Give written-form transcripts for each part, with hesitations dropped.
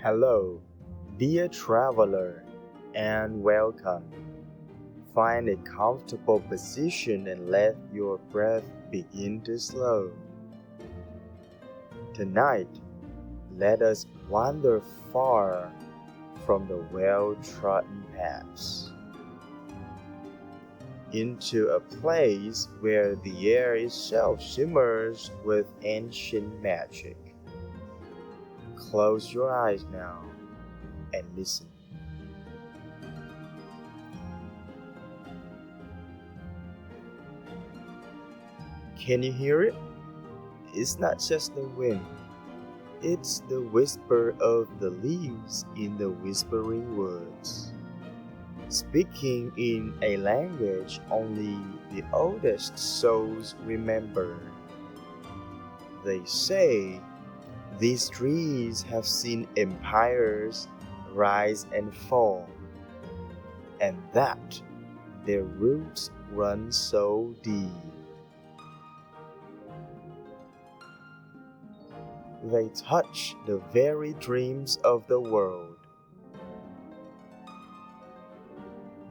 Hello, dear traveler, and welcome. Find a comfortable position and let your breath begin to slow. Tonight, let us wander far from the well-trodden paths into a place where the air itself shimmers with ancient magic. Close your eyes now and listen. Can you hear it? It's not just the wind, it's the whisper of the leaves in the whispering woods, speaking in a language only the oldest souls remember. They say these trees have seen empires rise and fall, and that their roots run so deep. They touch the very dreams of the world.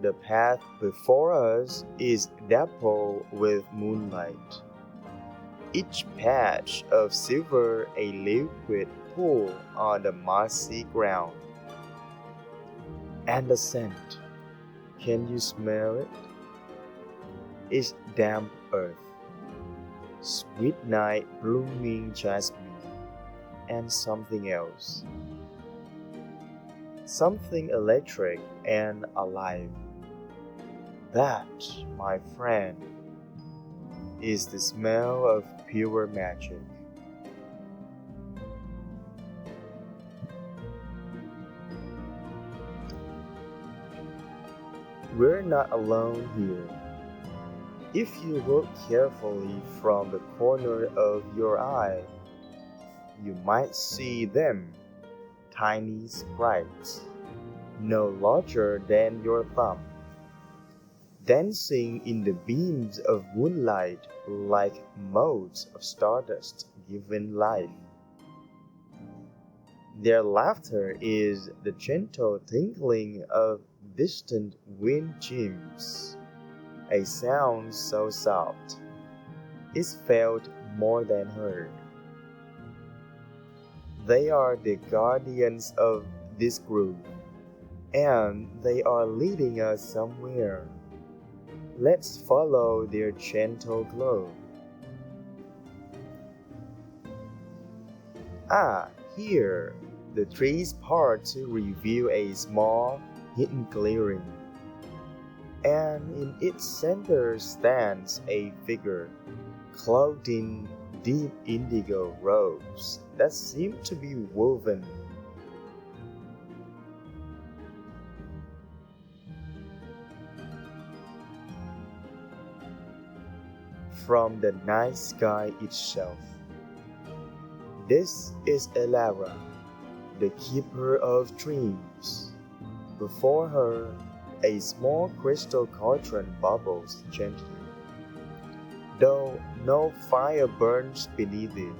The path before us is dappled with moonlight, each patch of silver a liquid pool on the mossy ground. And the scent, can you smell it? It's damp earth, sweet night blooming jasmine, and something else. Something electric and alive. That, my friend, is the smell of pure magic. We're not alone here. If you look carefully from the corner of your eye, you might see them, tiny sprites, no larger than your thumb, dancing in the beams of moonlight like motes of stardust given life. Their laughter is the gentle tinkling of distant wind chimes, a sound so soft, it's felt more than heard. They are the guardians of this grove, and they are leading us somewhere. Let's follow their gentle glow. Ah, here, the trees part to reveal a small, hidden clearing, and in its center stands a figure, clothed in deep indigo robes that seem to be woven from the night sky itself. This is Elara, the keeper of dreams. Before her, a small crystal cauldron bubbles gently, though no fire burns beneath it.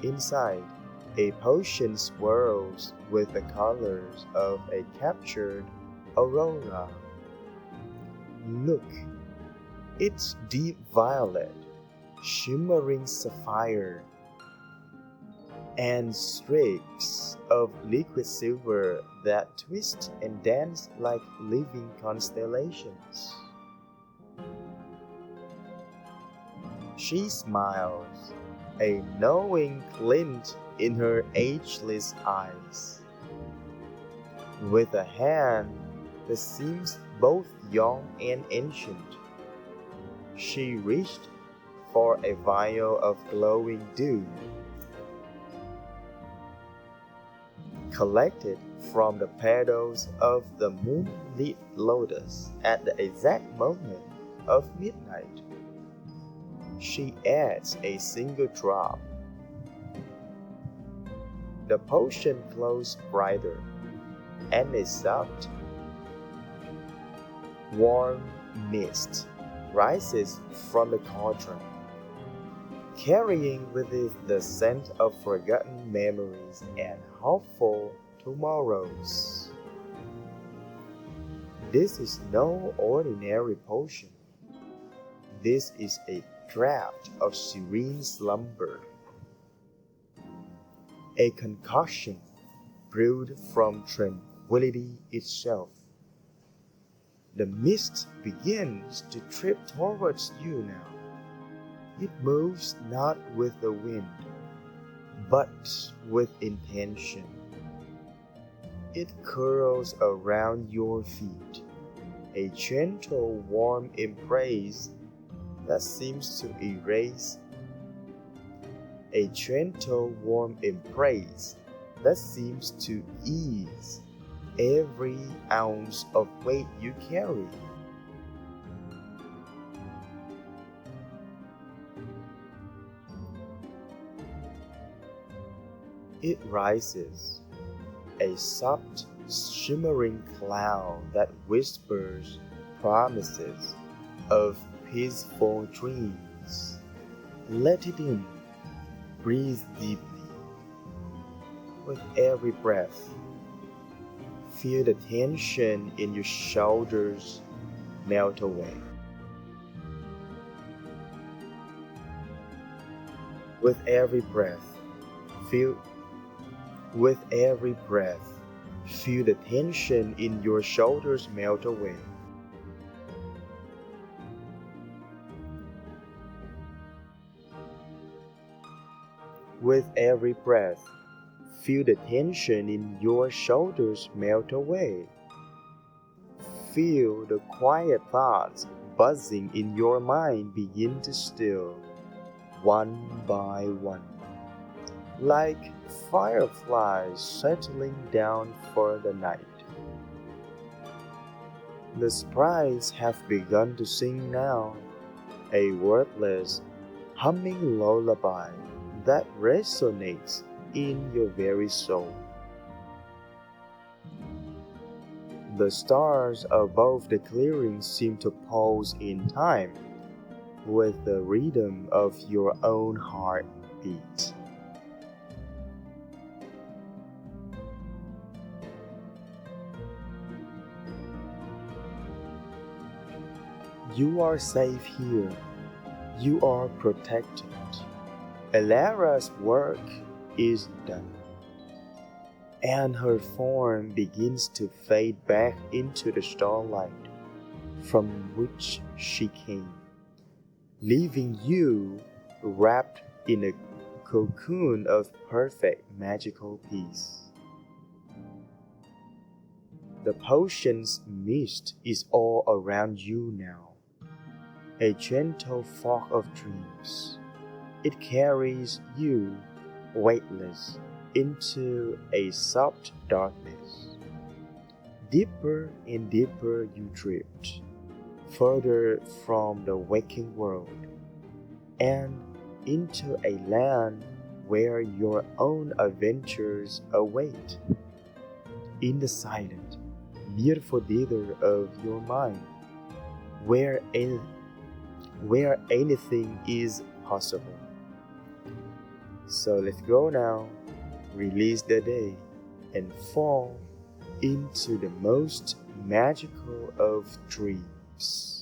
Inside, a potion swirls with the colors of a captured aurora. Look, it's deep violet, shimmering sapphire, and streaks of liquid silver that twist and dance like living constellations. She smiles, a knowing glint in her ageless eyes. With a hand that seems both young and ancient, she reached for a vial of glowing dew, collected from the petals of the moonlit lotus at the exact moment of midnight. She adds a single drop. The potion glows brighter, and a soft, warm mist rises from the cauldron, carrying with it the scent of forgotten memories and hopeful tomorrows. This is no ordinary potion. This is a draught of serene slumber, a concoction brewed from tranquility itself. The mist begins to trip towards you now. It moves not with the wind, but with intention. It curls around your feet, a gentle, warm embrace that seems to erase a gentle, warm embrace that seems to ease every ounce of weight you carry. It rises, a soft, shimmering cloud that whispers promises of peaceful dreams. Let it in. Breathe deeply. With every breath, feel the tension in your shoulders melt away. With every breath, feel the tension in your shoulders melt away. With every breath, feel the tension in your shoulders melt away. Feel the quiet thoughts buzzing in your mind begin to still, one by one, like fireflies settling down for the night. The sprites have begun to sing now, a wordless, humming lullaby that resonates in your very soul. The stars above the clearing seem to pulse in time with the rhythm of your own heartbeat. You are safe here. You are protected. Elara's work is done, and her form begins to fade back into the starlight from which she came, leaving you wrapped in a cocoon of perfect magical peace. The potion's mist is all around you now, a gentle fog of dreams. It carries you, weightless, into a soft darkness. Deeper and deeper you drift, further from the waking world, and into a land where your own adventures await. In the silent, beautiful theater of your mind, where anything is possible. So let's go now, release the day, and fall into the most magical of dreams.